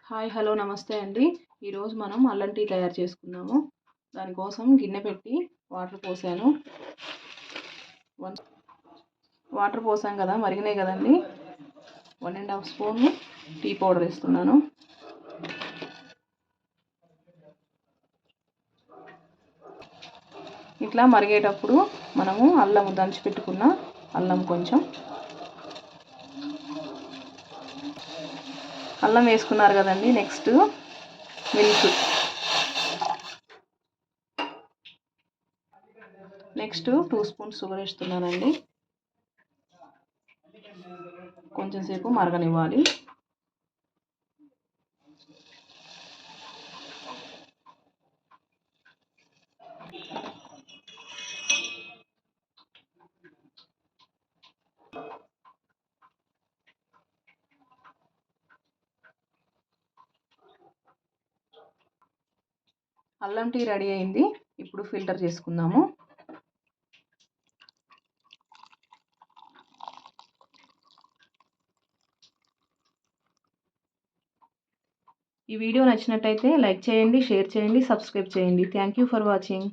Hi hello నమస్తే అండి. ఈరోజు మనం అల్లం టీ తయారు చేసుకున్నాము. దానికోసం గిన్నె పెట్టి వాటర్ పోసాను. వాటర్ పోసాం కదా, మరిగినాయి కదండి. 1.5 స్పూన్ టీ పౌడర్ వేస్తున్నాను. ఇట్లా మరిగేటప్పుడు మనము అల్లం దంచి పెట్టుకున్న అల్లం కొంచెం అల్లం వేసుకున్నారు కదండి. Next milk, next 2 spoons sugar వేస్తున్నానండి. కొంచెం సేపు మరగనివ్వాలి. అల్లం టీ రెడీ అయింది. ఇప్పుడు ఫిల్టర్ చేసుకుందాము. ఈ వీడియో నచ్చినట్టయితే లైక్ చేయండి, షేర్ చేయండి, సబ్స్క్రైబ్ చేయండి. Thank you for watching.